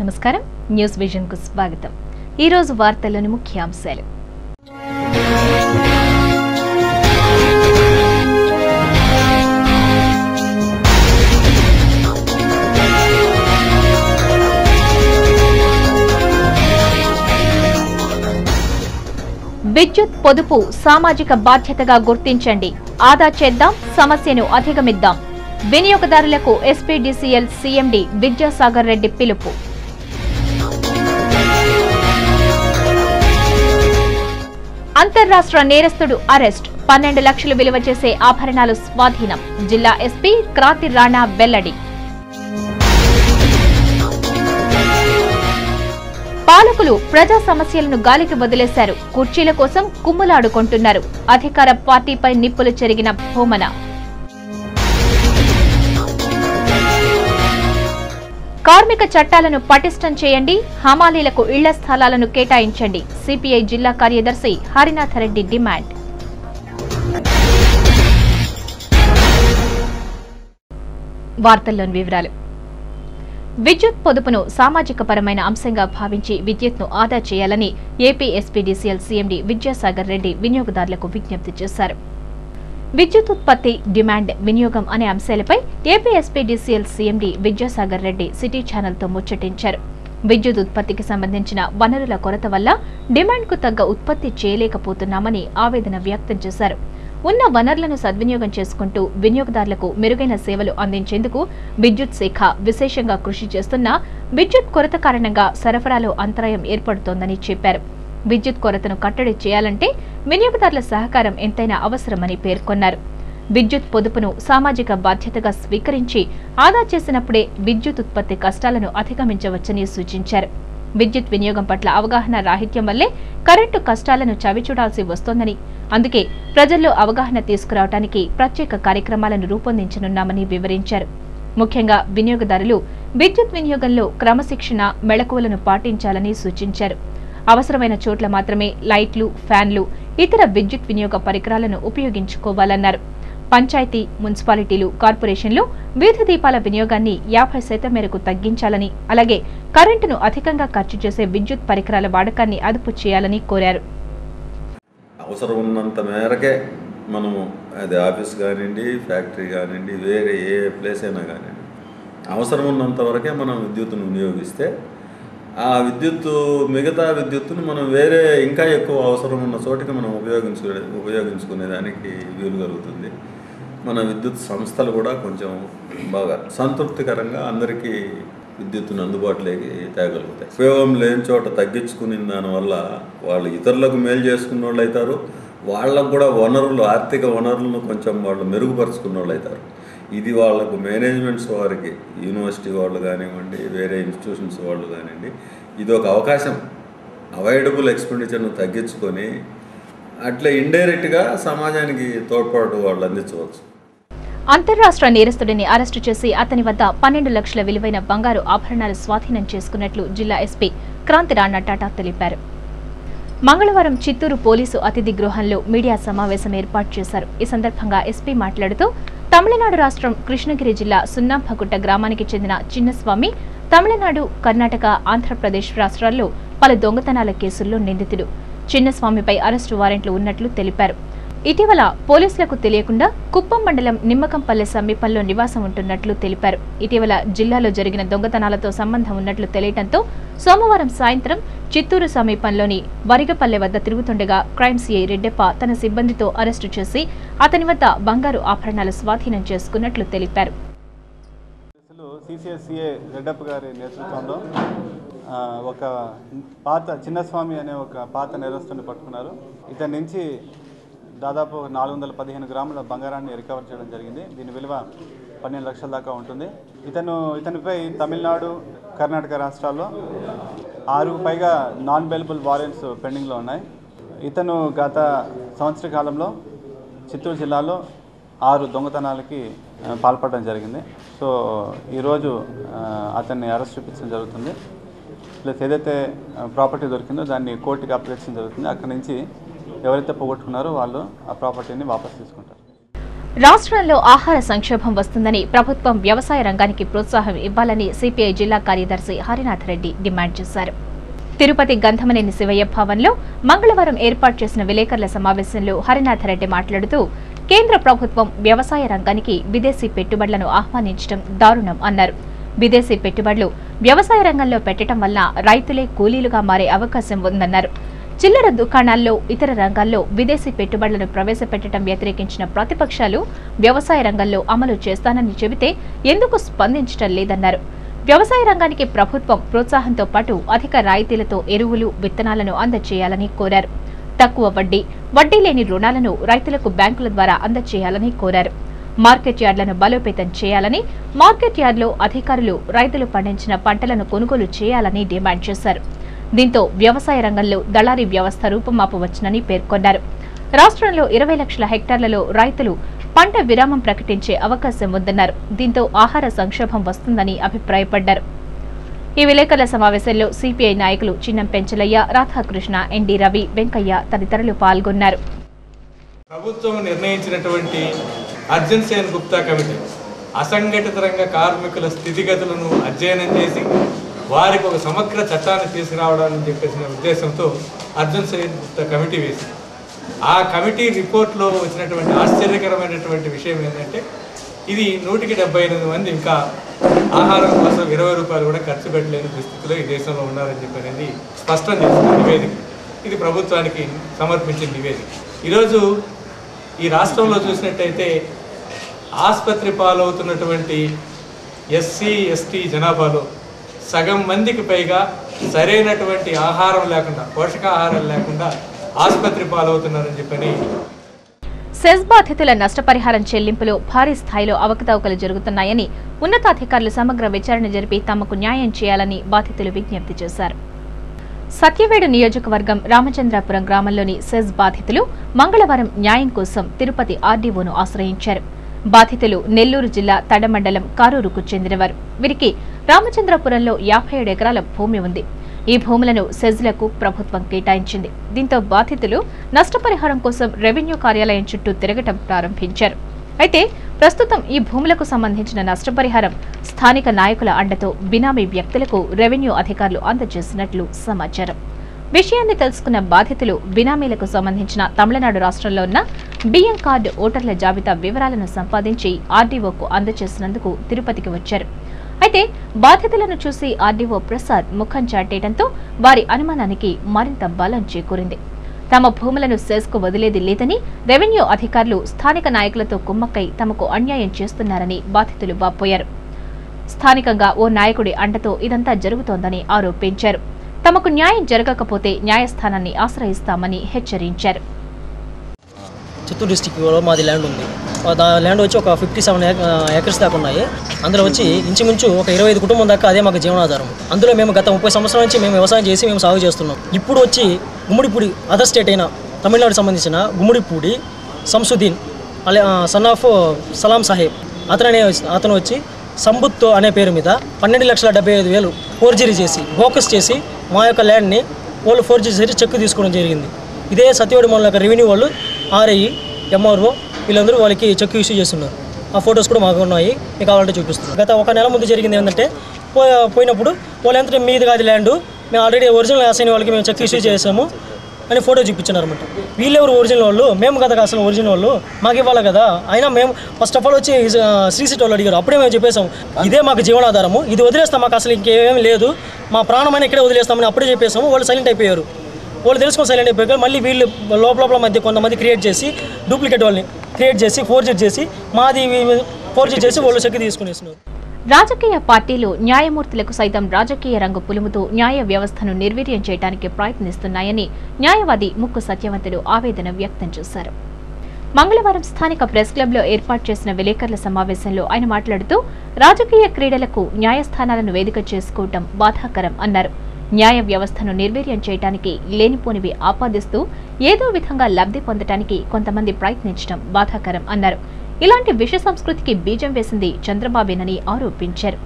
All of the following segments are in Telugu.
నమస్కారం న్యూస్ విజన్ కు స్వాగతం। ఈ రోజు వార్తల్లోని ముఖ్యాంశాలు। విద్యుత్ పొదుపు సామాజిక బాధ్యతగా గుర్తించండి, ఆదా చేద్దాం, సమస్యను అధిగమిద్దాం। వినియోగదారులకు ఎస్పీడీసీఎల్ సీఎండీ విద్యాసాగర్ రెడ్డి పిలుపు। అంతర్రాష్ట్ర నేరస్తుడు అరెస్ట్, 12 లక్షలు విలువ చేసే ఆభరణాలు స్వాధీనం। జిల్లా ఎస్పీ క్రాంతి రాణా వెల్లడి। పాలకులు ప్రజా సమస్యలను గాలికి వదిలేశారు, కుర్చీల కోసం కుమ్ములాడుకుంటున్నారు। అధికార పార్టీపై నిప్పులు చెరిగిన భూమన। కార్మిక చట్టాలను పటిష్టం చేయండి, హమాలీలకు ఇళ్ల స్థలాలను కేటాయించండి। సిపిఐ జిల్లా కార్యదర్శి హరినాథరెడ్డి డిమాండ్। వార్తల్లోని వివరాలు। విద్యుత్ పొదుపును సామాజిక పరమైన అంశంగా భావించి విద్యుత్ను ఆదా చేయాలని AP SPDCL CMD Vidyasagar Reddy వినియోగదారులకు విజ్ఞప్తి చేశారు। విద్యుత్ ఉత్పత్తి, డిమాండ్, వినియోగం అనే అంశాలపై AP SPDCL CMD Vidyasagar Reddy city ఛానల్తో ముచ్చటించారు। విద్యుత్ ఉత్పత్తికి సంబంధించిన వనరుల కొరత వల్ల డిమాండ్కు తగ్గ ఉత్పత్తి చేయలేకపోతున్నామని ఆవేదన వ్యక్తం చేశారు। ఉన్న వనరులను సద్వినియోగం చేసుకుంటూ వినియోగదారులకు మెరుగైన సేవలు అందించేందుకు విద్యుత్ శాఖ విశేషంగా కృషి చేస్తున్నా విద్యుత్ కొరత కారణంగా సరఫరాలో అంతరాయం ఏర్పడుతోందని చెప్పారు। విద్యుత్ కొరతను కట్టడి చేయాలంటే వినియోగదారుల సహకారం ఎంతైనా అవసరమని పేర్కొన్నారు। విద్యుత్ పొదుపును సామాజిక బాధ్యతగా స్వీకరించి ఆదా చేసినప్పుడే విద్యుత్ ఉత్పత్తి కష్టాలను అధిగమించవచ్చని సూచించారు। విద్యుత్ వినియోగం పట్ల అవగాహన రాహిత్యం వల్లే కరెంటు కష్టాలను చవిచూడాల్సి వస్తోందని, అందుకే ప్రజల్లో అవగాహన తీసుకురావడానికి ప్రత్యేక కార్యక్రమాలను రూపొందించనున్నామని వివరించారు। ముఖ్యంగా వినియోగదారులు విద్యుత్ వినియోగంలో క్రమశిక్షణ, మెళకువలను పాటించాలని సూచించారు। అవసరమైన చోట్ల మాత్రమే లైట్లు, ఫ్యాన్లు, ఇతర విద్యుత్ వినియోగ పరికరాలను ఉపయోగించుకోవాలన్నారు। పంచాయతీ, మున్సిపాలిటీలు, కార్పొరేషన్లు వీధి దీపాల వినియోగాన్ని 50% మేరకు తగ్గించాలని, అలాగే కరెంటును అధికంగా ఖర్చు చేసే విద్యుత్ పరికరాల వాడకాన్ని అదుపు చేయాలని కోరారు। అవసరం ఉన్నంత మేరకే మనము అది ఆఫీస్ కానివ్వండి, ఫ్యాక్టరీ కానివ్వండి, వేరే ఏ ప్లేస్ అయినా కానివ్వండి, అవసరం ఉన్నంత వరకే మనం విద్యుత్తును వినియోగిస్తే ఆ మిగతా విద్యుత్తును మనం వేరే ఇంకా ఎక్కువ అవసరం ఉన్న చోటికి మనం ఉపయోగించుకునేదానికి వీలు కలుగుతుంది। మన విద్యుత్ సంస్థలు కూడా కొంచెం బాగా సంతృప్తికరంగా అందరికీ విద్యుత్తును అందుబాటులోకి తేగలుగుతాయి। ఉపయోగం లేని చోట తగ్గించుకునే దానివల్ల వాళ్ళు ఇతరులకు మేలు చేసుకున్న వాళ్ళు అవుతారు, వాళ్ళకు కూడా ఆర్థిక వనరులను కొంచెం వాళ్ళు మెరుగుపరుచుకున్న వాళ్ళు అవుతారు। ఇది వాళ్ళకు మేనేజ్మెంట్స్ వారికి, యూనివర్సిటీ వాళ్ళు కానివ్వండి, వేరే ఇన్స్టిట్యూషన్స్ వాళ్ళు కానివ్వండి, ఇది ఒక అవకాశం అవాయిడబుల్ ఎక్స్పెండిచర్ను తగ్గించుకొని అట్లా ఇండైరెక్ట్గా సమాజానికి తోడ్పాటు వాళ్ళు అందించవచ్చు। అంతర్రాష్ట్ర నేరస్తుడిని అరెస్టు చేసి అతని వద్ద 12 లక్షల విలువైన బంగారు ఆభరణాలు స్వాధీనం చేసుకున్నట్లు జిల్లా ఎస్పీ క్రాంతి రాణా టాటా తెలిపారు। మంగళవారం చిత్తూరు పోలీసు అతిథి గృహంలో మీడియా సమావేశం ఏర్పాటు చేశారు। ఈ సందర్భంగా ఎస్పీ మాట్లాడుతూ తమిళనాడు రాష్ట్రం కృష్ణగిరి జిల్లా సున్నాంపగుట్ట గ్రామానికి చెందిన చిన్నస్వామి తమిళనాడు, కర్ణాటక, ఆంధ్రప్రదేశ్ రాష్ట్రాల్లో పలు దొంగతనాల కేసుల్లో నిందితుడు। చిన్నస్వామిపై అరెస్టు వారెంట్లు ఉన్నట్లు తెలిపారు। ఇటీవల పోలీసులకు తెలియకుండా కుప్పం మండలం నిమ్మకంపల్లె సమీపంలో నివాసం ఉంటున్నట్లు తెలిపారు। ఇటీవల జిల్లాలో జరిగిన దొంగతనాలతో సంబంధం ఉన్నట్లు తెలియటంతో సోమవారం సాయంత్రం చిత్తూరు సమీపంలోని వరిగపల్లె వద్ద తిరుగుతుండగా క్రైమ్ సీఐ రెడ్డెప్ప తన సిబ్బందితో అరెస్టు చేసి అతని వద్ద బంగారు ఆభరణాలు స్వాధీనం చేసుకున్నట్లు తెలిపారు। సిసిఎస్సిఏ రెడ్డప్ప గారి నేతృత్వంలో ఒక పాత చిన్నస్వామి అనే ఒక పాత నేరస్తుని పట్టుకున్నారు। ఇతని నుంచి దాదాపు 415 గ్రాముల బంగారాన్ని రికవర్ చేయడం జరిగింది। దీని విలువ 12 లక్షల దాకా ఉంటుంది। ఇతనిపై తమిళనాడు, కర్ణాటక రాష్ట్రాల్లో 6కు పైగా నాన్ బెయిలబుల్ వారెంట్స్ పెండింగ్లో ఉన్నాయి। ఇతను గత సంవత్సర కాలంలో చిత్తూరు జిల్లాలో 6 దొంగతనాలకి పాల్పడడం జరిగింది। సో ఈరోజు అతన్ని అరెస్ట్ చూపించడం జరుగుతుంది। ప్లస్ ఏదైతే ప్రాపర్టీ దొరికిందో దాన్ని కోర్టుకి అప్లికేషన్ జరుగుతుంది। అక్కడి నుంచి ఎవరైతే పోగొట్టుకున్నారో వాళ్ళు ఆ ప్రాపర్టీని వాపసు తీసుకుంటారు। రాష్ట్రంలో ఆహార సంక్షోభం వస్తుందని ప్రభుత్వం వ్యవసాయ రంగానికి ప్రోత్సాహం ఇవ్వాలని సిపిఐ జిల్లా కార్యదర్శి హరినాథ్ రెడ్డి డిమాండ్ చేశారు. తిరుపతి గంధమనేని శివయ్య భవన్లో మంగళవారం ఏర్పాటు చేసిన విలేకరుల సమావేశంలో హరినాథ్ రెడ్డి మాట్లాడుతూ కేంద్ర ప్రభుత్వం వ్యవసాయ రంగానికి విదేశీ పెట్టుబడులను ఆహ్వానించడం దారుణం అన్నారు. విదేశీ పెట్టుబడులు వ్యవసాయ రంగంలో పెట్టడం వల్ల రైతులే కూలీలుగా మారే అవకాశం ఉందన్నారు. చిల్లర దుకాణాల్లో ఇతర రంగాల్లో విదేశీ పెట్టుబడులను ప్రవేశపెట్టడం వ్యతిరేకించిన ప్రతిపక్షాలు వ్యవసాయ రంగంలో అమలు చేస్తానని చెబితే ఎందుకు స్పందించడం లేదన్నారు. వ్యవసాయ రంగానికి ప్రభుత్వం ప్రోత్సాహంతో పాటు అధిక రాయితీలతో ఎరువులు, విత్తనాలను అందజేయాలని కోరారు. తక్కువ వడ్డీ లేని రుణాలను రైతులకు బ్యాంకుల ద్వారా అందజేయాలని కోరారు. మార్కెట్ యార్డులను బలోపేతం చేయాలని, మార్కెట్ యార్డులో అధికారులు రైతులు పండించిన పంటలను కొనుగోలు చేయాలని డిమాండ్ చేశారు. దీంతో వ్యవసాయ రంగంలో దళారీ వ్యవస్థ రూపుమాపవచ్చునని పేర్కొన్నారు. రాష్ట్రంలో 20 లక్షల హెక్టార్లలో రైతులు పంట విరామం ప్రకటించే అవకాశం ఉందన్నారు. దీంతో ఆహార సంక్షోభం వస్తుందని అభిప్రాయపడ్డారు. ఈ విలేకరుల సమావేశంలో సిపిఐ నాయకులు చిన్నం పెంచలయ్య, రాధాకృష్ణ, ఎన్డీ రవి, వెంకయ్య తదితరులు పాల్గొన్నారు. ప్రభుత్వం నిర్ణయించినటువంటి అర్జున్ సేన్ గుప్తా కమిటీ అసంఘటిత రంగ కార్మికుల స్థితిగతులను అధ్యయనం చేసి వారికి ఒక సమగ్ర చట్టాన్ని తీసుకురావడాలని చెప్పేసిన ఉద్దేశంతో అర్జున్ సేన్ గుప్తా కమిటీ వేసింది. ఆ కమిటీ రిపోర్ట్లో వచ్చినటువంటి ఆశ్చర్యకరమైనటువంటి విషయం ఏంటంటే ఇది 178 మంది ఇంకా ఆహారం కోసం 20 రూపాయలు కూడా ఖర్చు పెట్టలేని పరిస్థితిలో ఈ దేశంలో ఉన్నారని చెప్పి అనేది స్పష్టం చేసిన నివేదిక. ఇది ప్రభుత్వానికి సమర్పించిన నివేదిక. ఈరోజు ఈ రాష్ట్రంలో చూసినట్టయితే ఆసుపత్రి పాలవుతున్నటువంటి ఎస్సీ ఎస్టీ జనాభాలో సగం మందికి పైగా సరైనటువంటి ఆహారం లేకుండా, పోషకాహారం లేకుండా ఆసుపత్రి పాలవుతున్నారని చెప్పని. సెస్ బాధితుల నష్టపరిహారం చెల్లింపులో భారీ స్థాయిలో అవకతవకలు జరుగుతున్నాయని ఉన్నతాధికారులు సమగ్ర విచారణ జరిపి తమకు న్యాయం చేయాలని బాధితులు విజ్ఞప్తి చేశారు. సత్యవేడు నియోజకవర్గం రామచంద్రాపురం గ్రామంలోని సెస్ బాధితులు మంగళవారం న్యాయం కోసం తిరుపతి ఆర్డీఓను ఆశ్రయించారు. బాధితులు నెల్లూరు జిల్లా తడమండలం కారూరుకు చెందినవారు. వీరికి రామచంద్రపురంలో 57 ఎకరాల భూమి ఉంది. ఈ భూములను సెజ్లకు ప్రభుత్వం కేటాయించింది. దీంతో బాధితులు నష్టపరిహారం కోసం రెవెన్యూ కార్యాలయం చుట్టూ తిరగటం ప్రారంభించారు. అయితే ప్రస్తుతం ఈ భూములకు సంబంధించిన నష్టపరిహారం స్థానిక నాయకుల అండతో బినామీ వ్యక్తులకు రెవెన్యూ అధికారులు అందజేసినట్లు సమాచారం. విషయాన్ని తెలుసుకున్న బాధితులు బినామీలకు సంబంధించిన తమిళనాడు రాష్ట్రంలో ఉన్న బియ్యం కార్డు ఓటర్ల జాబితా వివరాలను సంపాదించి ఆర్డీఓకు అందజేసినందుకు తిరుపతికి వచ్చారు. అయితే బాధితులను చూసి ఆర్డీఓ ప్రసాద్ ముఖం చాటేయడంతో వారి అనుమానానికి మరింత బలం చేకూరింది. తమ భూములను సెస్కు వదిలేది లేదని, రెవెన్యూ అధికారులు స్థానిక నాయకులతో కుమ్మక్కై తమకు అన్యాయం చేస్తున్నారని బాధితులు వాపోయారు. స్థానికంగా ఓ నాయకుడి అండతో ఇదంతా జరుగుతోందని ఆరోపించారు. తమకు న్యాయం జరగకపోతే న్యాయస్థానాన్ని ఆశ్రయిస్తామని హెచ్చరించారు. చిత్తూరు డిస్టిక్లో మాది ల్యాండ్ ఉంది. ల్యాండ్ వచ్చి ఒక 57 ఏకర్స్ దాకా ఉన్నాయి. అందులో వచ్చి ఇంచుమించు ఒక 25 కుటుంబం దాకా అదే మాకు జీవనాధారం. అందులో మేము గత 30 సంవత్సరాల నుంచి మేము వ్యవసాయం చేసి మేము సాగు చేస్తున్నాం. ఇప్పుడు వచ్చి గుమ్మడిపూడి అదర్ స్టేట్ అయిన తమిళనాడు సంబంధించిన గుమ్మడిపూడి సంసుద్దీన్ సన్ ఆఫ్ సలాం సాహెబ్ అతను వచ్చి సంబుత్ అనే పేరు మీద 12,75,000 ఫోర్జరీ చేసి బోకస్ చేసి మా యొక్క ల్యాండ్ని వాళ్ళు ఫోర్జరీ చేసి చెక్ తీసుకోవడం జరిగింది. ఇదే సత్యవేడు మండల రెవెన్యూ వాళ్ళు ఆర్ఐ ఎంఆర్ఓ వీళ్ళందరూ వాళ్ళకి చెక్ ఇష్యూ చేస్తున్నారు. ఆ ఫొటోస్ కూడా మాకు ఉన్నాయి, మీకు కావాలంటే చూపిస్తున్నారు. గత 1 నెల ముందు జరిగింది ఏంటంటే పోయినప్పుడు వాళ్ళు ఎంత మీది కాదు ల్యాండ్, మేము ఆల్రెడీ ఒరిజినల్ అసైన్ వాళ్ళకి మేము చెక్ ఇష్యూ చేసాము అని ఫోటో చూపించినారు అనమాట. వీళ్ళెవరు ఒరిజినల్ వాళ్ళు? మేము కదా అసలు ఒరిజినల్ వాళ్ళు, మాకు ఇవ్వాలి కదా. అయినా మేము ఫస్ట్ ఆఫ్ ఆల్ వచ్చి శ్రీసిట్ వాళ్ళు అడిగారు, అప్పుడే మేము చెప్పేసాము ఇదే మాకు జీవనాధారము, ఇది వదిలేస్తాం, మాకు అసలు ఇంకేమీ లేదు, మా ప్రాణమైన ఇక్కడే వదిలేస్తామని అప్పుడే చెప్పేసాము. వాళ్ళు సైలెంట్ అయిపోయారు. వాళ్ళు తెలుసుకొని సైలెంట్ అయిపోయారు. మళ్ళీ వీళ్ళు లోపల మధ్య కొంతమంది క్రియేట్ చేసి డూప్లికేట్ వాళ్ళని క్రియేట్ చేసి ఫోర్జరీ చేసి మాది ఫోర్జరీ చేసి వాళ్ళు చెక్ తీసుకునేస్తున్నారు. రాజకీయ పార్టీలు న్యాయమూర్తులకు సైతం రాజకీయ రంగు పులుముతూ న్యాయ వ్యవస్థను నిర్వీర్యం చేయడానికి ప్రయత్నిస్తున్నాయని న్యాయవాది ముక్కు సత్యవంతుడు ఆవేదన వ్యక్తం చేశారు. మంగళవారం స్థానిక ప్రెస్ క్లబ్లో ఏర్పాటు చేసిన విలేకరుల సమావేశంలో ఆయన మాట్లాడుతూ రాజకీయ క్రీడలకు న్యాయస్థానాలను వేదిక చేసుకోవడం బాధాకరం అన్నారు. న్యాయ వ్యవస్థను నిర్వీర్యం చేయడానికి లేనిపోనివి ఆపాదిస్తూ ఏదో విధంగా లబ్ధి పొందటానికి కొంతమంది ప్రయత్నించడం బాధాకరం అన్నారు. ఇలాంటి విష సంస్కృతికి బీజం వేసింది చంద్రబాబేనని ఆరోపించారు.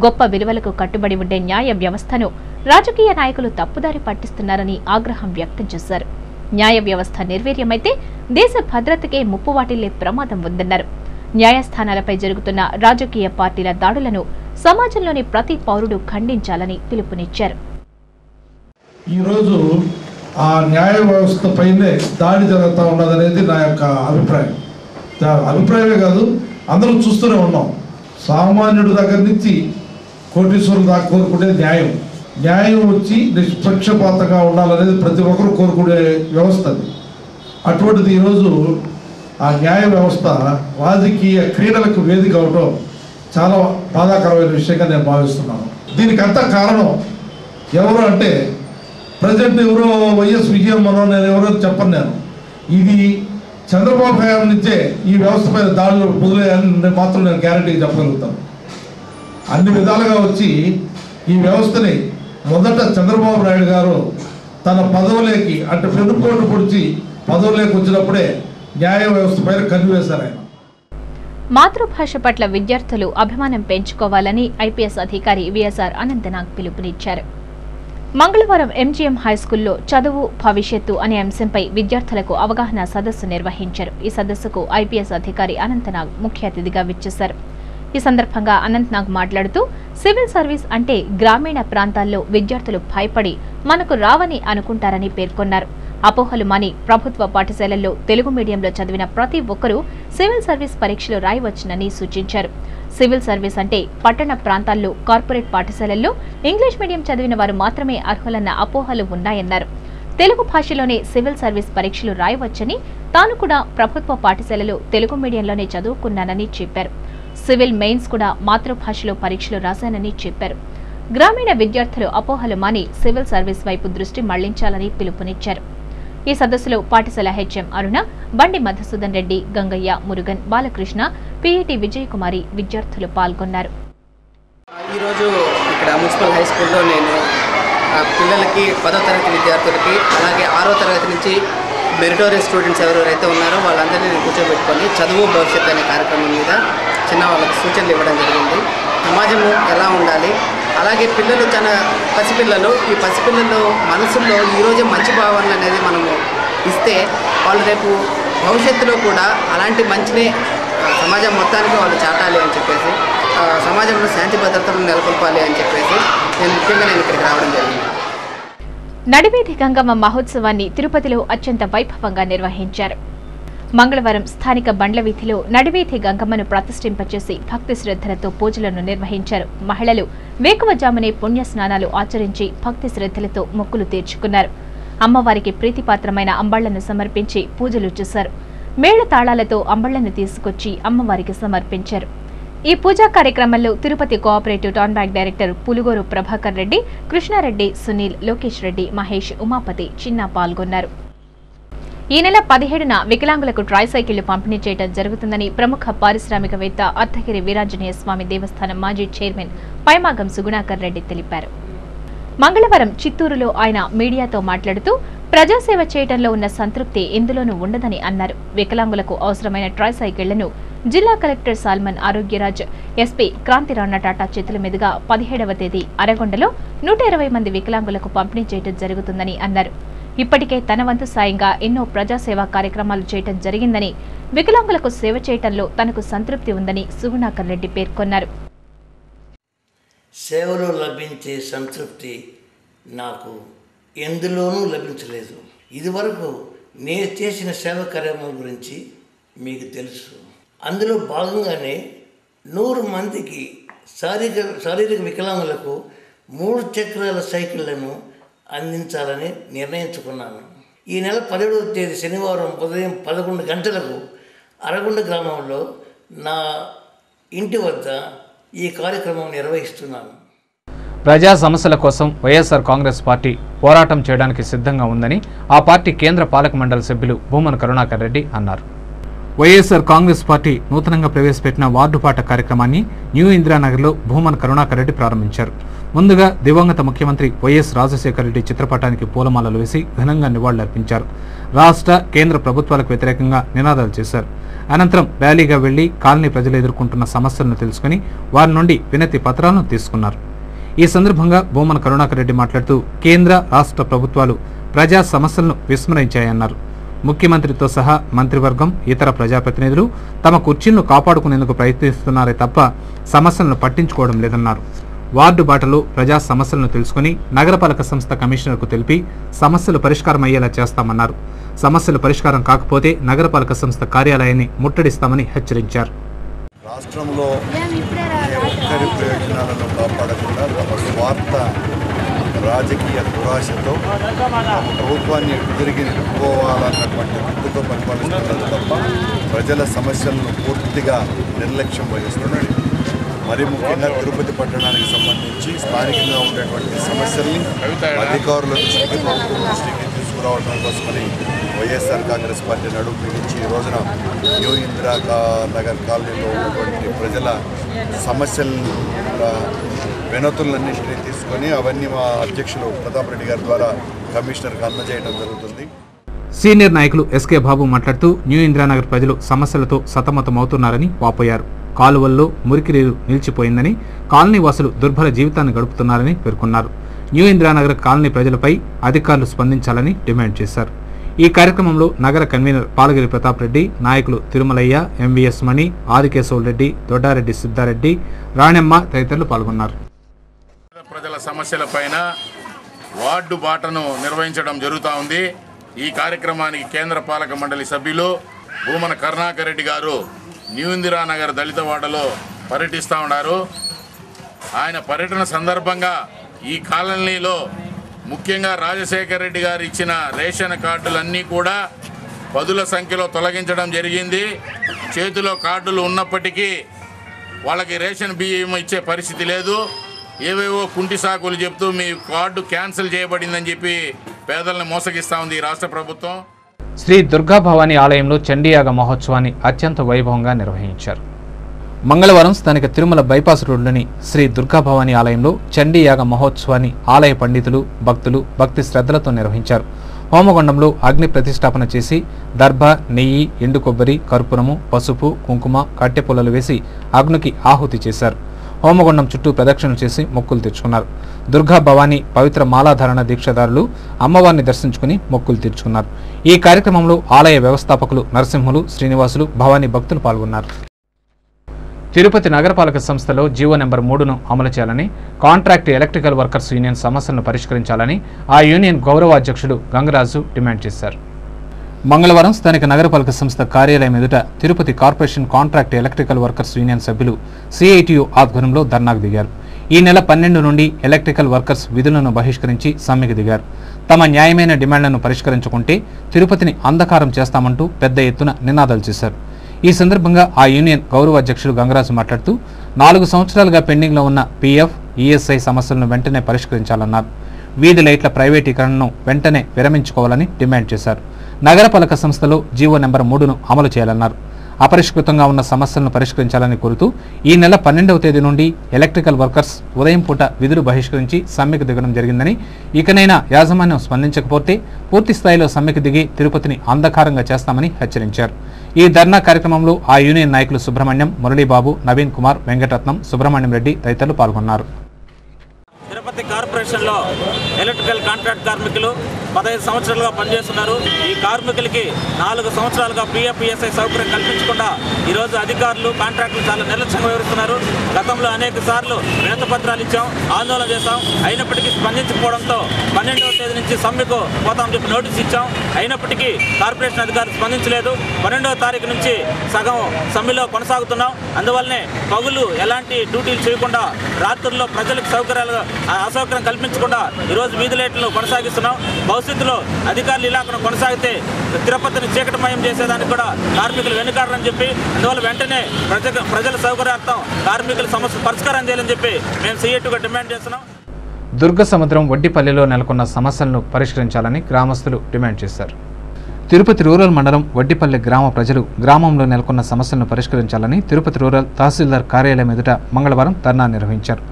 గొప్ప విలువలకు కట్టుబడి ఉండే న్యాయ వ్యవస్థను రాజకీయ నాయకులు తప్పుదారి పట్టిస్తున్నారని ఆగ్రహం వ్యక్తం చేశారు. న్యాయ వ్యవస్థ నిర్వీర్యమైతే దేశ భద్రతకే ముప్పు వాటిల్లే ప్రమాదం ఉందన్నారు. న్యాయస్థానాలపై జరుగుతున్న రాజకీయ పార్టీల దాడులను సమాజంలోని ప్రతి పౌరుడు ఖండించాలని పిలుపునిచ్చారు. ఈరోజు ఆ న్యాయ వ్యవస్థ పైనే దాడి జరుగుతూ ఉన్నదనేది నా యొక్క అభిప్రాయం. అభిప్రాయమే కాదు, అందరూ చూస్తూనే ఉన్నాం. సామాన్యుడి దగ్గర నుంచి కోటీశ్వరుల దాకా కోరుకునే న్యాయం వచ్చి నిష్పక్షపాతంగా ఉండాలనేది ప్రతి ఒక్కరు కోరుకునే వ్యవస్థ అది. అటువంటిది ఈరోజు ఆ న్యాయ వ్యవస్థ రాజకీయ క్రీడలకు వేదిక అవటం చాలా బాధాకరమైన విషయంగా నేను భావిస్తున్నాను. దీనికంతా కారణం ఎవరు అంటే ప్రజెంట్ ఎవరో వైఎస్ విజయం మనో నేను ఎవరో చెప్పను. ఇది చంద్రబాబు హయాం నుంచే ఈ వ్యవస్థ పైన దాడులు మొదలయ్యాయని మాత్రం నేను గ్యారంటీగా చెప్పగలుగుతాను. అన్ని విధాలుగా వచ్చి ఈ వ్యవస్థని మొదట చంద్రబాబు నాయుడు గారు తన పదవులేకి అంటే పెనుకోటు పొడిచి పదవులేకి వచ్చినప్పుడే న్యాయ వ్యవస్థ పైన కన్నువేశారు ఆయన. మాతృభాష పట్ల విద్యార్థులు అభిమానం పెంచుకోవాలని ఐపీఎస్ అధికారి విఎస్ఆర్ అనంతనాగ్ పిలుపునిచ్చారు. మంగళవారం ఎంజీఎం హైస్కూల్లో చదువు భవిష్యత్తు అనే అంశంపై విద్యార్థులకు అవగాహన సదస్సు నిర్వహించారు. ఈ సదస్సుకు ఐపీఎస్ అధికారి అనంతనాగ్ ముఖ్య అతిథిగా విచ్చేశారు. ఈ సందర్భంగా అనంతనాగ్ మాట్లాడుతూ సివిల్ సర్వీస్ అంటే గ్రామీణ ప్రాంతాల్లో విద్యార్థులు భయపడి మనకు రావని అనుకుంటారని పేర్కొన్నారు. అపోహలు మాని ప్రభుత్వ పాఠశాలల్లో తెలుగు మీడియంలో చదివిన ప్రతి ఒక్కరూ సివిల్ సర్వీస్ పరీక్షలు రాయవచ్చునని సూచించారు. సివిల్ సర్వీస్ అంటే పట్టణ ప్రాంతాల్లో కార్పొరేట్ పాఠశాలల్లో ఇంగ్లీష్ మీడియం చదివిన వారు మాత్రమే అర్హులన్న అపోహలు ఉన్నాయన్నారు. తెలుగు భాషలోనే సివిల్ సర్వీస్ పరీక్షలు రాయవచ్చని, తాను కూడా ప్రభుత్వ పాఠశాలలో తెలుగు మీడియంలోనే చదువుకున్నానని చెప్పారు. సివిల్ మెయిన్స్ కూడా మాతృభాషలో పరీక్షలు రాశానని చెప్పారు. గ్రామీణ విద్యార్థులు అపోహలు మాని సివిల్ సర్వీస్ వైపు దృష్టి మళ్లించాలని పిలుపునిచ్చారు. ఈ సదస్సులో పాఠశాల హెచ్ఎం అరుణ, బండి మధుసూదన్ రెడ్డి, గంగయ్య, మురుగన్, బాలకృష్ణ, పిఈటి విజయకుమారి విద్యార్థులు పాల్గొన్నారు. ఈరోజు ఇక్కడ మున్సిపల్ హై స్కూల్లో నేను పిల్లలకి 10వ తరగతి విద్యార్థులకి అలాగే 6వ తరగతి నుంచి మెరిటోరియస్ స్టూడెంట్స్ ఎవరెవరైతే ఉన్నారో వాళ్ళందరినీ నేను కూర్చోబెట్టుకొని చదువు భవిష్యత్తు అనే కార్యక్రమం మీద చిన్న వాళ్ళకి సూచనలు ఇవ్వడం జరిగింది. సమాజము ఎలా ఉండాలి, అలాగే పిల్లలు పసిపిల్లలు ఈ పసిపిల్లలు మనసుల్లో ఈరోజే మంచి భావనలు అనేది మనము ఇస్తే వాళ్ళు రేపు భవిష్యత్తులో కూడా అలాంటి మంచినే సమాజం మొత్తానికి వాళ్ళు చాటాలి అని చెప్పేసి, సమాజంలో శాంతి భద్రతలను నెలకొల్పాలి అని చెప్పేసి నేను ఇక్కడికి రావడం జరిగింది. నడివీధి గంగమ్మ మహోత్సవాన్ని తిరుపతిలో అత్యంత వైభవంగా నిర్వహించారు. మంగళవారం స్థానిక బండ్ల వీధిలో నడివీధి గంగమ్మను ప్రతిష్ఠింపచేసి భక్తి శ్రద్ధలతో పూజలను నిర్వహించారు. మహిళలు వేకువజామునే పుణ్య స్నానాలు ఆచరించి భక్తి శ్రద్ధలతో మొక్కులు తీర్చుకున్నారు. అమ్మవారికి ప్రీతిపాత్రమైన అంబళ్లను సమర్పించి పూజలు చేశారు. మేళ తాళాలతో అంబళ్లను తీసుకొచ్చి అమ్మవారికి సమర్పించారు. ఈ పూజా కార్యక్రమంలో Tirupati cooperative town bank director Pulugoru Prabhakar Reddy, Krishna Reddy, Sunil, Lokesh Reddy, Mahesh, Umapathi, చిన్న పాల్గొన్నారు. ఈ నెల 17న వికలాంగులకు ట్రైసైకిళ్లు పంపిణీ చేయడం జరుగుతుందని ప్రముఖ పారిశ్రామికవేత్త అర్ధగిరి వీరాంజనేయ స్వామి దేవస్థానం మాజీ చైర్మన్ పైమాగం సుగుణాకర్ రెడ్డి తెలిపారు. మంగళవారం చిత్తూరులో ఆయన మీడియాతో మాట్లాడుతూ ప్రజాసేవ చేయడంలో ఉన్న సంతృప్తి ఎందులోనూ ఉండదని అన్నారు. వికలాంగులకు అవసరమైన ట్రైసైకిళ్లను జిల్లా కలెక్టర్ సాల్మన్ ఆరోగ్యరాజ్, ఎస్పీ క్రాంతిరాణ టాటా చేతుల మీదుగా 17వ తేదీ అరగొండలో 120 మంది వికలాంగులకు పంపిణీ చేయడం జరుగుతుందని అన్నారు. ఇప్పటికే తన వంతు సాయంగా ఎన్నో ప్రజాసేవా కార్యక్రమాలు చేయడం జరిగిందని, వికలాంగులకు సేవ చేయడంలో తనకు సంతృప్తి ఉందని సుగుణాకర్ రెడ్డి పేర్కొన్నారు. సేవలో లభించే సంతృప్తి నాకు ఎందులోనూ లభించలేదు. ఇదివరకు నేను చేసిన సేవ కార్యక్రమాల గురించి మీకు తెలుసు. అందులో భాగంగానే 100 మందికి శారీరక వికలాంగులకు 3 చక్రాల సైకిళ్లను అందించాలని నిర్ణయించుకున్నాను. ఈ నెల 17వ తేదీ శనివారం ఉదయం 11 గంటలకు అరగొండ గ్రామంలో నా ఇంటి వద్ద ఈ కార్యక్రమం నిర్వహిస్తున్నాను. ప్రజా సమస్యల కోసం వైఎస్ఆర్ కాంగ్రెస్ పార్టీ పోరాటం చేయడానికి సిద్ధంగా ఉందని ఆ పార్టీ కేంద్ర పాలక మండలి సభ్యులు భూమన కరుణాకర్ రెడ్డి అన్నారు. వైఎస్ఆర్ కాంగ్రెస్ పార్టీ నూతనంగా ప్రవేశపెట్టిన వార్డు పాట కార్యక్రమాన్ని న్యూ ఇందిరానగర్లో భూమన కరుణాకర్ రెడ్డి ప్రారంభించారు. ముందుగా దివంగత ముఖ్యమంత్రి వైఎస్ రాజశేఖర రెడ్డి చిత్రపటానికి పూలమాలలు వేసి ఘనంగా నివాళులర్పించారు. రాష్ట్ర కేంద్ర ప్రభుత్వాలకు వ్యతిరేకంగా నినాదాలు చేశారు. అనంతరం ర్యాలీగా వెళ్లి కాలనీ ప్రజలు ఎదుర్కొంటున్న సమస్యలను తెలుసుకుని వారి నుండి వినతి పత్రాలను తీసుకున్నారు. ఈ సందర్భంగా భూమన కరుణాకర్ రెడ్డి మాట్లాడుతూ కేంద్ర రాష్ట్ర ప్రభుత్వాలు ప్రజా సమస్యలను విస్మరించాయన్నారు. ముఖ్యమంత్రితో సహా మంత్రివర్గం, ఇతర ప్రజాప్రతినిధులు తమ కుర్చీలను కాపాడుకునేందుకు ప్రయత్నిస్తున్నారే తప్ప సమస్యలను పట్టించుకోవడం లేదన్నారు. వార్డు బాటలో ప్రజా సమస్యలను తెలుసుకుని నగరపాలక సంస్థ కమిషనర్కు తెలిపి సమస్యలు పరిష్కారమయ్యేలా చేస్తామన్నారు. సమస్యలు పరిష్కారం కాకపోతే నగరపాలక సంస్థ కార్యాలయాన్ని ముట్టడిస్తామని హెచ్చరించారు. రాష్ట్రంలో ఒక్కరి ప్రయోజనాలను కాపాడకుండా తమ స్వార్థ రాజకీయ దురాశతో తమ ప్రభుత్వాన్ని తిరిగి నిలుపుకోవాలన్నటువంటి గుర్తుతో పరిపాలిస్తున్నారు తప్ప ప్రజల సమస్యలను పూర్తిగా నిర్లక్ష్యం వహిస్తున్నారు. మరి ముఖ్యంగా తిరుపతి పట్టణానికి సంబంధించి స్థానికంగా ఉండేటువంటి సమస్యల్ని అధికారుల దృష్టికి, ప్రభుత్వం దృష్టికి తీసుకురావడం కోసమని వైఎస్ఆర్ కాంగ్రెస్ పార్టీ నడుము బిగించి ఈ రోజున న్యూ ఇందిరా నగర్ కాలనీలో ఉన్నటువంటి ప్రజల సమస్యల వినతులన్నింటినీ తీసుకొని అవన్నీ మా అధ్యక్షులు ప్రతాప్ రెడ్డి గారి ద్వారా కమిషనర్కి అందజేయడం జరుగుతుంది. సీనియర్ నాయకులు ఎస్కే బాబు మాట్లాడుతూ న్యూ ఇందిరానగర్ ప్రజలు సమస్యలతో సతమతమవుతున్నారని వాపోయారు. కాలువల్లో మురికి నీరు నిలిచిపోయిందని, కాలనీ వాసులు దుర్భర జీవితాన్ని గడుపుతున్నారని పేర్కొన్నారు. న్యూ ఇందిరానగర్ కాలనీ ప్రజలపై అధికారులు స్పందించాలని డిమాండ్ చేశారు. ఈ కార్యక్రమంలో నగర కన్వీనర్ పాలగిరి ప్రతాప్ రెడ్డి, నాయకులు తిరుమలయ్య, ఎంవీఎస్ మణి, ఆదికేశవ్ రెడ్డి, దొడ్డారెడ్డి సిద్ధారెడ్డి, రాణెమ్మ తదితరులు పాల్గొన్నారు. ప్రజల సమస్యలపైన వార్డు బాటను నిర్వహించడం జరుగుతూ ఉంది. ఈ కార్యక్రమానికి కేంద్ర పాలక మండలి సభ్యులు భూమన కరుణాకర్ రెడ్డి గారు న్యూ ఇందిరానగర్ దళితవాడలో పర్యటిస్తూ ఉన్నారు. ఆయన పర్యటన సందర్భంగా ఈ కాలనీలో ముఖ్యంగా రాజశేఖర్ రెడ్డి గారు ఇచ్చిన రేషన్ కార్డులన్నీ కూడా పదుల సంఖ్యలో తొలగించడం జరిగింది. చేతిలో కార్డులు ఉన్నప్పటికీ వాళ్ళకి రేషన్ బియ్యం ఇచ్చే పరిస్థితి లేదు. ఏవేవో కుంటి సాకులు చెప్తూ మీ కార్డు క్యాన్సిల్ చేయబడిందని చెప్పి పేదలను మోసగిస్తూ ఉంది ఈ రాష్ట్ర ప్రభుత్వం. శ్రీ దుర్గాభవాని ఆలయంలో చండీయాగ మహోత్సవాన్ని అత్యంత వైభవంగా నిర్వహించారు. మంగళవారం స్థానిక తిరుమల బైపాస్ రోడ్లోని శ్రీ దుర్గాభవాని ఆలయంలో చండీయాగ మహోత్సవాన్ని ఆలయ పండితులు, భక్తులు భక్తి శ్రద్ధలతో నిర్వహించారు. హోమగుండంలో అగ్ని ప్రతిష్టాపన చేసి దర్భ, నెయ్యి, ఎండు కొబ్బరి, కర్పూరము, పసుపు, కుంకుమ, కట్టెపుల్లలు వేసి అగ్నికి ఆహుతి చేశారు. హోమగుండం చుట్టూ ప్రదక్షిణలు చేసి మొక్కులు తీర్చుకున్నారు. దుర్గా భవానీ పవిత్ర మాలాధారణ దీక్షదారులు అమ్మవారిని దర్శించుకుని మొక్కులు తీర్చుకున్నారు. ఈ కార్యక్రమంలో ఆలయ వ్యవస్థాపకులు నరసింహులు, శ్రీనివాసులు, భవానీ భక్తులు పాల్గొన్నారు. తిరుపతి నగరపాలక సంస్థలో జీవో నెంబర్ 3ను అమలు చేయాలని, కాంట్రాక్ట్ ఎలక్ట్రికల్ వర్కర్స్ యూనియన్ సమస్యలను పరిష్కరించాలని ఆ యూనియన్ గౌరవ అధ్యక్షుడు గంగరాజు డిమాండ్ చేశారు. మంగళవారం స్థానిక నగరపాలక సంస్థ కార్యాలయం ఎదుట Tirupati corporation contract electrical workers union సభ్యులు సిఐటియు ఆధ్వర్యంలో ధర్నాకు దిగారు. ఈ నెల 12 నుండి ఎలక్ట్రికల్ వర్కర్స్ విధులను బహిష్కరించి సమ్మెకు దిగారు. తమ న్యాయమైన డిమాండ్లను పరిష్కరించుకుంటే తిరుపతిని అంధకారం చేస్తామంటూ పెద్ద ఎత్తున నినాదాలు చేశారు. ఈ సందర్భంగా ఆ యూనియన్ గౌరవ అధ్యక్షుడు గంగరాజు మాట్లాడుతూ 4 సంవత్సరాలుగా పెండింగ్లో ఉన్న పీఎఫ్, ఈఎస్ఐ సమస్యలను వెంటనే పరిష్కరించాలన్నారు. వీధి లైట్ల ప్రైవేటీకరణను వెంటనే విరమించుకోవాలని డిమాండ్ చేశారు. నగరపాలక సంస్థలో జీవో నెంబర్ 3ను అమలు చేయాలన్నారు. అపరిష్కృతంగా ఉన్న సమస్యలను పరిష్కరించాలని కోరుతూ ఈ నెల 12వ తేదీ నుండి ఎలక్ట్రికల్ వర్కర్స్ ఉదయం పూట విధులు బహిష్కరించి సమ్మెకు దిగడం జరిగిందని, ఇకనైనా యాజమాన్యం స్పందించకపోతే పూర్తి స్థాయిలో సమ్మెకు దిగి తిరుపతిని అంధకారంగా చేస్తామని హెచ్చరించారు. ఈ ధర్నా కార్యక్రమంలో ఆ యూనియన్ నాయకులు సుబ్రహ్మణ్యం, మురళీబాబు, నవీన్ కుమార్, వెంకటరత్నం, సుబ్రహ్మణ్యం రెడ్డి తదితరులు పాల్గొన్నారు. తిరుపతి కార్పొరేషన్లో ఎలక్ట్రికల్ కాంట్రాక్ట్ కార్మికులు 15 సంవత్సరాలుగా పనిచేస్తున్నారు. ఈ కార్మికులకి 4 సంవత్సరాలుగా పీఎఫ్, ఈఎస్ఐ సౌకర్యం కల్పించకుండా ఈరోజు అధికారులు, కాంట్రాక్టులు చాలా నిర్లక్ష్యంగా వివరిస్తున్నారు. గతంలో అనేక సార్లు వినతిపత్రాలు ఇచ్చాం, ఆందోళన చేశాం. అయినప్పటికీ స్పందించకపోవడంతో 12వ తేదీ నుంచి సమ్మెకు పోతామని చెప్పి నోటీస్ ఇచ్చాం. అయినప్పటికీ కార్పొరేషన్ అధికారులు స్పందించలేదు. 12వ తారీఖు నుంచి సగం సమ్మెలో కొనసాగుతున్నాం. అందువల్లనే పగులు ఎలాంటి డ్యూటీలు చేయకుండా రాత్రుల్లో ప్రజలకు అసౌకర్యం కల్పించకుండా ఈరోజు వీధి లైట్లను కొనసాగిస్తున్నాం. భవిష్యత్తులో అధికారులు ఇలా కొనసాగితే తిరుపతిని చీకటమయం చేసేదానికి కూడా కార్మికులు వెనుకాడరని చెప్పి, అందువల్ల వెంటనే ప్రజల సౌకర్యార్థం కార్మికుల సమస్య పరిష్కారం చేయాలని చెప్పి మేము సీఎట్టుగా డిమాండ్ చేస్తున్నాం. దుర్గ సముద్రం వడ్డిపల్లిలో నెలకొన్న సమస్యలను పరిష్కరించాలని గ్రామస్తులు డిమాండ్ చేశారు. తిరుపతి రూరల్ మండలం వడ్డిపల్లి గ్రామ ప్రజలు గ్రామంలో నెలకొన్న సమస్యలను పరిష్కరించాలని తిరుపతి రూరల్ తహసీల్దార్ కార్యాలయం ఎదుట మంగళవారం ధర్నా నిర్వహించారు.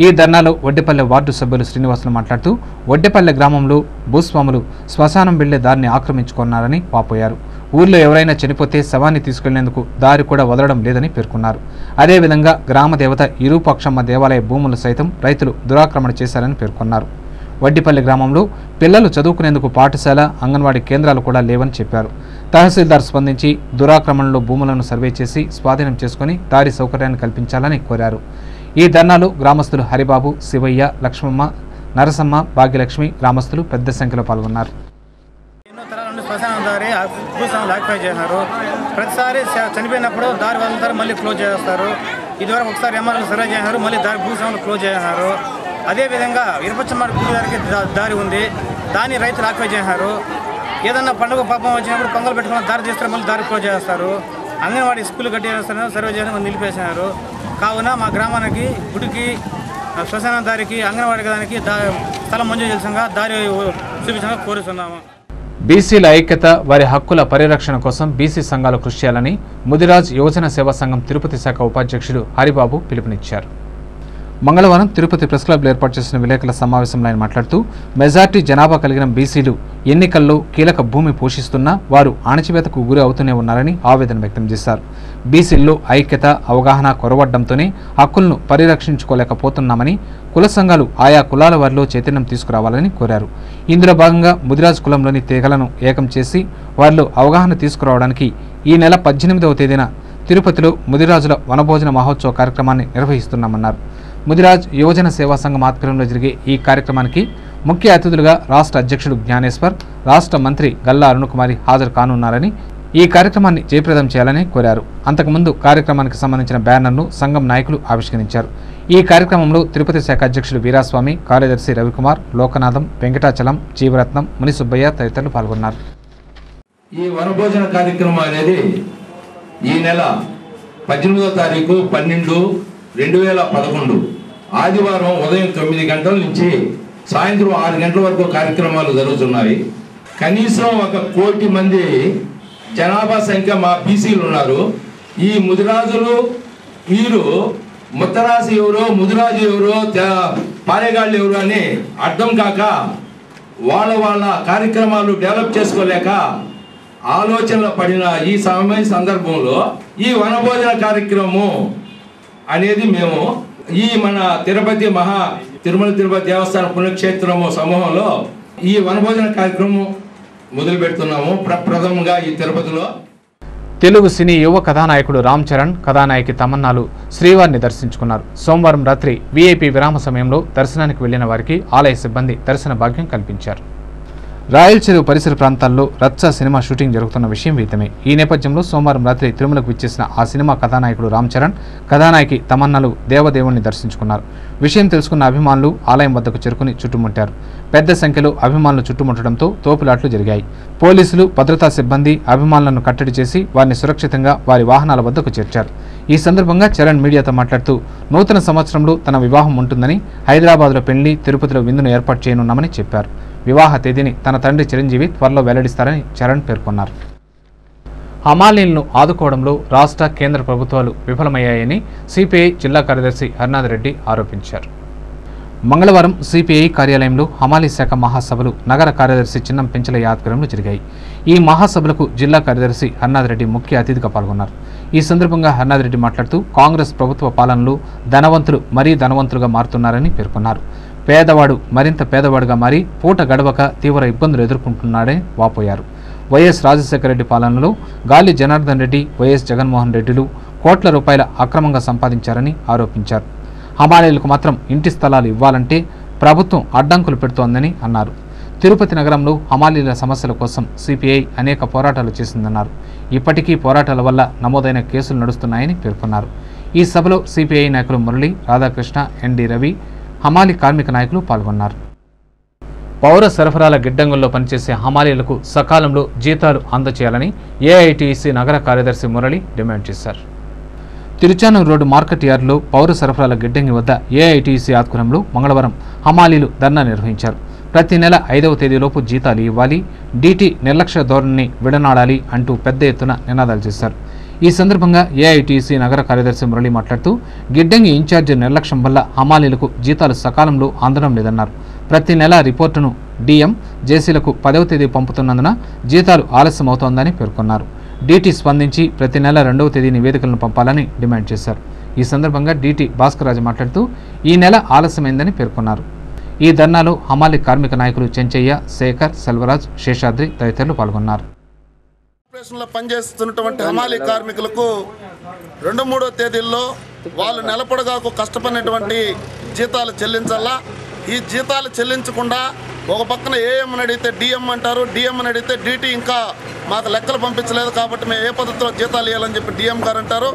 ఈ ధర్నాలో వడ్డిపల్లె వార్డు సభ్యులు శ్రీనివాసులు మాట్లాడుతూ వడ్డిపల్లె గ్రామంలో భూస్వాములు శ్మశానం వెళ్లే దారిని ఆక్రమించుకున్నారని వాపోయారు. ఊర్లో ఎవరైనా చనిపోతే శవాన్ని తీసుకెళ్లేందుకు దారి కూడా వదలడం లేదని పేర్కొన్నారు. అదేవిధంగా గ్రామ దేవత ఇరుపాక్షమ్మ దేవాలయ భూములు సైతం రైతులు దురాక్రమణ చేశారని పేర్కొన్నారు. వడ్డిపల్లి గ్రామంలో పిల్లలు చదువుకునేందుకు పాఠశాల అంగన్వాడీ కేంద్రాలు కూడా లేవని చెప్పారు. తహసీల్దార్ స్పందించి దురాక్రమణలో భూములను సర్వే చేసి స్వాధీనం చేసుకుని దారి సౌకర్యాన్ని కల్పించాలని కోరారు. ఈ ధర్నాలో గ్రామస్తులు హరిబాబు, శివయ్య, లక్ష్మమ్మ, నరసమ్మ, భాగ్యలక్ష్మి గ్రామస్తులు పెద్ద సంఖ్యలో పాల్గొన్నారు. శ్మశానం దారి భూస్వాములు ఆక్యుపై చేశారు. ప్రతిసారి చనిపోయినప్పుడు దారి వదులుతారు, మళ్ళీ క్లోజ్ చేస్తారు. ఇదివరకు ఒకసారి ఎంఆర్ఎల్ సర్వే చేశారు, మళ్ళీ దారి భూస్వాములు క్లోజ్ చేశారు. అదేవిధంగా ఇరుపచ్చమ్మాడి గుడి గారికి దారి ఉంది, దాన్ని రైతులు ఆక్యుపై చేశారు. ఏదన్నా పండుగ పాపం వచ్చినప్పుడు పొంగల్ పెట్టుకున్న దారి తీస్తారు, మళ్ళీ దారి క్లోజ్ చేస్తారు. అంగన్వాడీ స్కూల్ కట్టేస్తారు, సర్వే చేయడం నిలిపేశారు. కావున మా గ్రామానికి గుడికి శ్మశానం దారికి అంగన్వాడీ దానికి స్థలం మంజూరు చేసంగా దారి చూపించగా కోరుతున్నాము. బీసీల ఐక్యత, వారి హక్కుల పరిరక్షణ కోసం బీసీ సంఘాలు కృషి చేయాలని ముదిరాజ్ యువజన సేవా సంఘం తిరుపతి శాఖ ఉపాధ్యక్షుడు హరిబాబు పిలుపునిచ్చారు. మంగళవారం తిరుపతి ప్రెస్ క్లబ్లో ఏర్పాటు చేసిన విలేకరుల సమావేశంలో ఆయన మాట్లాడుతూ మెజార్టీ జనాభా కలిగిన బీసీలు ఎన్నికల్లో కీలక భూమి పోషిస్తున్నా వారు అణచివేతకు గురి అవుతూనే ఉన్నారని ఆవేదన వ్యక్తం చేశారు. బీసీల్లో ఐక్యత, అవగాహన కొరవడంతోనే హక్కులను పరిరక్షించుకోలేకపోతున్నామని, కుల సంఘాలు ఆయా కులాల వారిలో చైతన్యం తీసుకురావాలని కోరారు. ఇందులో భాగంగా ముదిరాజ్ కులంలోని తెగలను ఏకం చేసి వారిలో అవగాహన తీసుకురావడానికి ఈ నెల 18వ తేదీన తిరుపతిలో ముదిరాజుల వనభోజన మహోత్సవ కార్యక్రమాన్ని నిర్వహిస్తున్నామన్నారు. ముదిరాజ్ యువజన సేవా సంఘం ఆధ్వర్యంలో జరిగే ఈ కార్యక్రమానికి ముఖ్య అతిథులుగా రాష్ట్ర అధ్యక్షుడు జ్ఞానేశ్వర్, రాష్ట్ర మంత్రి గల్లా అరుణకుమారి హాజరు కానున్నారని, ఈ కార్యక్రమాన్ని జయప్రదం చేయాలని కోరారు. అంతకుముందు కార్యక్రమానికి సంబంధించిన బ్యానర్ను సంఘం నాయకులు ఆవిష్కరించారు. ఈ కార్యక్రమంలో తిరుపతి శాఖ అధ్యక్షుడు వీరాస్వామి, కార్యదర్శి రవికుమార్, లోకనాథం, వెంకటాచలం, జీవరత్నం, మునిసుబ్బయ్య తదితరులు పాల్గొన్నారు. ఈ వనభోజన కార్యక్రమం అనేది ఈ నెల 18వ తారీఖు 12/2011 ఆదివారం ఉదయం 9 గంటల నుంచి సాయంత్రం 6 గంటల వరకు కార్యక్రమాలు జరుగుతున్నాయి. కనీసం 1 కోటి మంది జనాభా సంఖ్య మా బీసీలు ఉన్నారు. ఈ ముదిరాజులు వీరు ముత్తరాజు ఎవరో, ముదిరాజు ఎవరో, పారేగాళ్ళు ఎవరు అని అర్థం కాక వాళ్ళ కార్యక్రమాలు డెవలప్ చేసుకోలేక ఆలోచనలో పడిన ఈ సందర్భంలో ఈ వనభోజన కార్యక్రమం అనేది మేము ఈ మన తిరుమల తిరుపతి దేవస్థాన పుణ్యక్షేత్రము సమూహంలో ఈ వనభోజన కార్యక్రమం మొదలు పెడుతున్నాము. ప్రప్రథమంగా ఈ తిరుపతిలో తెలుగు సినీ యువ కథానాయకుడు రామ్ చరణ్, కథానాయకి తమన్నాలు శ్రీవారిని దర్శించుకున్నారు. సోమవారం రాత్రి వీఐపీ విరామ సమయంలో దర్శనానికి వెళ్లిన వారికి ఆలయ సిబ్బంది దర్శన భాగ్యం కల్పించారు. రాయల్ చెరువు పరిసర ప్రాంతాల్లో రచ్చ సినిమా షూటింగ్ జరుగుతున్న విషయం విదితమే. ఈ నేపథ్యంలో సోమవారం రాత్రి తిరుమలకు విచ్చేసిన ఆ సినిమా కథానాయకుడు రామ్ చరణ్, కథానాయకి తమన్నాలు దేవదేవుణ్ణి దర్శించుకున్నారు. విషయం తెలుసుకున్న అభిమానులు ఆలయం వద్దకు చేరుకుని చుట్టుముట్టారు. పెద్ద సంఖ్యలో అభిమానులు చుట్టుముట్టడంతో తోపులాట్లు జరిగాయి. పోలీసులు, భద్రతా సిబ్బంది అభిమానులను కట్టడి చేసి వారిని సురక్షితంగా వారి వాహనాల వద్దకు చేర్చారు. ఈ సందర్భంగా చరణ్ మీడియాతో మాట్లాడుతూ నూతన సంవత్సరంలో తన వివాహం ఉంటుందని, హైదరాబాద్లో పెళ్లి, తిరుపతిలో విందును ఏర్పాటు చేయనున్నామని చెప్పారు. వివాహ తేదీని తన తండ్రి చిరంజీవి త్వరలో వెల్లడిస్తారని చరణ్ పేర్కొన్నారు. హమాలీలను ఆదుకోవడంలో రాష్ట్ర, కేంద్ర ప్రభుత్వాలు విఫలమయ్యాయని సిపిఐ జిల్లా కార్యదర్శి హరినాథ్ రెడ్డి ఆరోపించారు. మంగళవారం సిపిఐ కార్యాలయంలో హమాలీ శాఖ మహాసభలు నగర కార్యదర్శి చిన్నం పెంచలయ్య ఆధ్వర్యంలో జరిగాయి. ఈ మహాసభలకు జిల్లా కార్యదర్శి హరినాథ్ రెడ్డి ముఖ్య అతిథిగా పాల్గొన్నారు. ఈ సందర్భంగా హరినాథ్ రెడ్డి మాట్లాడుతూ కాంగ్రెస్ ప్రభుత్వ పాలనలో ధనవంతులు మరీ ధనవంతులుగా మారుతున్నారని పేర్కొన్నారు. పేదవాడు మరింత పేదవాడుగా మారి పూట గడవక తీవ్ర ఇబ్బందులు ఎదుర్కొంటున్నాడని వాపోయారు. వైఎస్ రాజశేఖర రెడ్డి పాలనలో గాలి జనార్దన్ రెడ్డి, వైఎస్ జగన్మోహన్ రెడ్డిలు కోట్ల రూపాయల అక్రమంగా సంపాదించారని ఆరోపించారు. హమాలీలకు మాత్రం ఇంటి స్థలాలు ఇవ్వాలంటే ప్రభుత్వం అడ్డంకులు పెడుతోందని అన్నారు. తిరుపతి నగరంలో హమాలీల సమస్యల కోసం సిపిఐ అనేక పోరాటాలు చేసిందన్నారు. ఇప్పటికీ పోరాటాల వల్ల నమోదైన కేసులు నడుస్తున్నాయని పేర్కొన్నారు. ఈ సభలో సిపిఐ నాయకులు మురళి, రాధాకృష్ణ, ఎన్డి రవి, హమాలీ కార్మిక నాయకులు పాల్గొన్నారు. పౌర సరఫరాల గిడ్డంగుల్లో పనిచేసే హమాలీలకు సకాలంలో జీతాలు అందచేయాలని ఏఐటీసీ నగర కార్యదర్శి మురళి డిమాండ్ చేశారు. తిరుచానూరు రోడ్డు మార్కెట్ యార్డులో పౌర సరఫరాల గిడ్డంగి వద్ద ఏఐటీసీ ఆధ్వర్యంలో మంగళవారం హమాలీలు ధర్నా నిర్వహించారు. ప్రతి నెల 5వ తేదీలోపు జీతాలు ఇవ్వాలి, డీటీ నిర్లక్ష్య ధోరణిని విడనాడాలి అంటూ పెద్ద ఎత్తున నినాదాలు చేశారు. ఈ సందర్భంగా ఏఐటీసీ నగర కార్యదర్శి మురళి మాట్లాడుతూ గిడ్డంగి ఇన్ఛార్జి నిర్లక్ష్యం వల్ల హమాలీలకు జీతాలు సకాలంలో అందడం లేదన్నారు. ప్రతి నెల రిపోర్టును డిఎం, జేసీలకు 10వ తేదీ పంపుతున్నందున జీతాలు ఆలస్యమవుతోందని పేర్కొన్నారు. డీటీ స్పందించి ప్రతి నెల 2వ తేదీ నివేదికలను పంపాలని డిమాండ్ చేశారు. ఈ సందర్భంగా డీటీ భాస్కర్ రాజు మాట్లాడుతూ ఈ నెల ఆలస్యమైందని పేర్కొన్నారు. ఈ ధర్నాలో హమాలి కార్మిక నాయకులు చెంచయ్య, శేఖర్, సెల్వరాజ్, శేషాద్రి తదితరులు పాల్గొన్నారు. కార్పొరేషన్లో పనిచేస్తున్నటువంటి హమాలి కార్మికులకు 2-3 తేదీల్లో వాళ్ళు నెలపొడగాకు కష్టపడినటువంటి జీతాలు చెల్లించాలా. ఈ జీతాలు చెల్లించకుండా ఒక పక్కన ఏఎం అని అడిగితే డిఎం అంటారు, డిఎం అని అడిగితే డిటి ఇంకా మాకు లెక్కలు పంపించలేదు కాబట్టి మేము ఏ పద్ధతిలో జీతాలు ఇవ్వాలని చెప్పి డిఎం గారు అంటారు.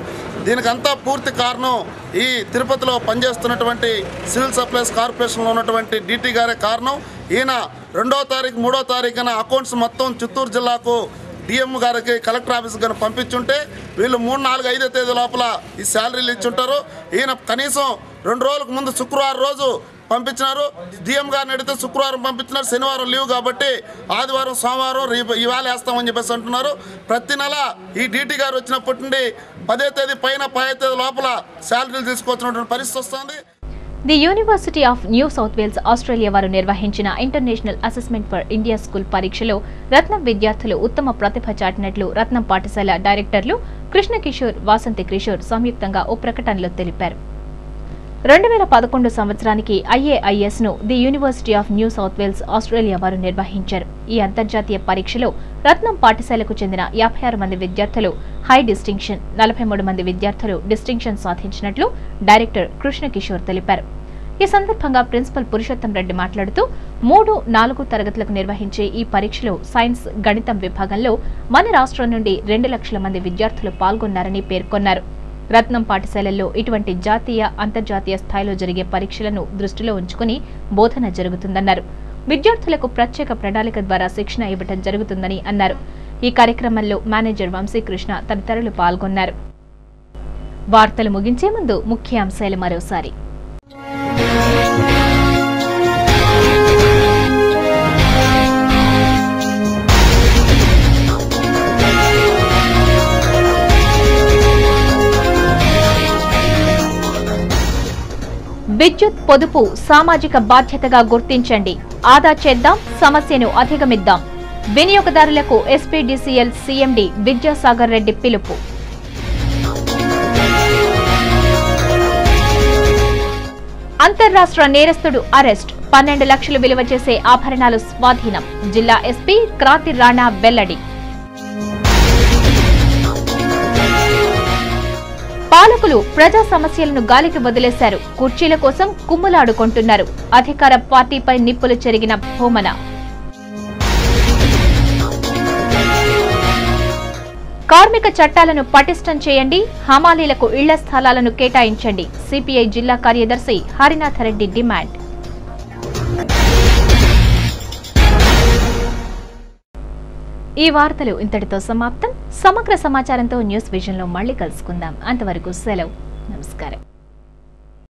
దీనికంతా పూర్తి కారణం ఈ తిరుపతిలో పనిచేస్తున్నటువంటి సివిల్ సప్లైస్ కార్పొరేషన్లో ఉన్నటువంటి డిటి గారే కారణం. ఈయన 2వ తారీఖు 3వ తారీఖున అకౌంట్స్ మొత్తం చిత్తూరు జిల్లాకు డిఎం గారికి కలెక్టర్ ఆఫీస్ గారిని పంపించుంటే వీళ్ళు 3, 4, 5 తేదీ లోపల ఈ శాలరీలు ఇచ్చుంటారు. ఈయన కనీసం 2 రోజులకు ముందు శుక్రవారం రోజు పంపించినారు. డిఎం గారిని అడిగితే శుక్రవారం పంపించినారు, శనివారం లీవ్ కాబట్టి ఆదివారం, సోమవారం ఇవాళ వేస్తామని చెప్పేసి అంటున్నారు. ప్రతి నెల ఈ డిటి గారు వచ్చినప్పటి నుండి 10వ తేదీ పైన 15వ తేదీ లోపల శాలరీలు తీసుకొచ్చినటువంటి పరిస్థితి వస్తుంది. The University of New South Wales Australia వారు నిర్వహించిన international assessment for India school పరీక్షలో రత్నం విద్యార్థులు ఉత్తమ ప్రతిభ చాటినట్లు రత్నం పాఠశాల డైరెక్టర్లు కృష్ణకిషోర్, వాసంతి కిషోర్ సంయుక్తంగా ఓ ప్రకటనలో తెలిపారు. 2011 సంవత్సరానికి IAIS ను the University of New South Wales Australia వారు నిర్వహించారు. ఈ అంతర్జాతీయ పరీక్షలో రత్నం పాఠశాలకు చెందిన 56 మంది విద్యార్థులు హై డిస్టింక్షన్, 43 మంది విద్యార్థులు డిస్టింక్షన్ సాధించినట్లు డైరెక్టర్ కృష్ణకిషోర్ తెలిపారు. ఈ సందర్భంగా ప్రిన్సిపల్ పురుషోత్తం రెడ్డి మాట్లాడుతూ 3, 4 తరగతులకు నిర్వహించే ఈ పరీక్షలో సైన్స్, గణితం విభాగంలో మన రాష్ట్రం నుండి 2 లక్షల మంది విద్యార్థులు పాల్గొన్నారని పేర్కొన్నారు. రత్నం పాఠశాలల్లో ఇటువంటి జాతీయ, అంతర్జాతీయ స్థాయిలో జరిగే పరీక్షలను దృష్టిలో ఉంచుకుని బోధన జరుగుతుందన్నారు. విద్యార్థులకు ప్రత్యేక ప్రణాళిక ద్వారా శిక్షణ ఇవ్వడం జరుగుతుందని అన్నారు. ఈ కార్యక్రమంలో మేనేజర్ వంశీకృష్ణ తదితరులు పాల్గొన్నారు. వార్తలు ముగించే ముందు ముఖ్యాంశాలు మరోసారి. విద్యుత్ పొదుపు సామాజిక బాధ్యతగా గుర్తించండి, ఆదా చేద్దాం, సమస్యను అధిగమిద్దాం. వినియోగదారులకు SPDCL CMD విద్యాసాగర్ రెడ్డి పిలుపు. అంతర్రాష్ట్ర నేరస్తుడు అరెస్ట్, 12 లక్షలు విలువ చేసే ఆభరణాలు స్వాధీనం. జిల్లా SP క్రాంతి రాణా వెల్లడి. పాలకులు ప్రజా సమస్యలను గాలికి వదిలేశారు, కుర్చీల కోసం కుమ్ములాడుకుంటున్నారు. అధికార పార్టీపై నిప్పులు చెరిగిన భూమన. కార్మిక చట్టాలను పటిష్టం చేయండి, హమాలీలకు ఇళ్ల స్థలాలను కేటాయించండి. CPI జిల్లా కార్యదర్శి హరినాథరెడ్డి డిమాండ్. ఈ వార్తలు ఇంతటితో సమాప్తం. సమగ్ర సమాచారంతో న్యూస్ విజన్లో మళ్ళీ కలుసుకుందాం. అంతవరకు సెలవు. నమస్కారం.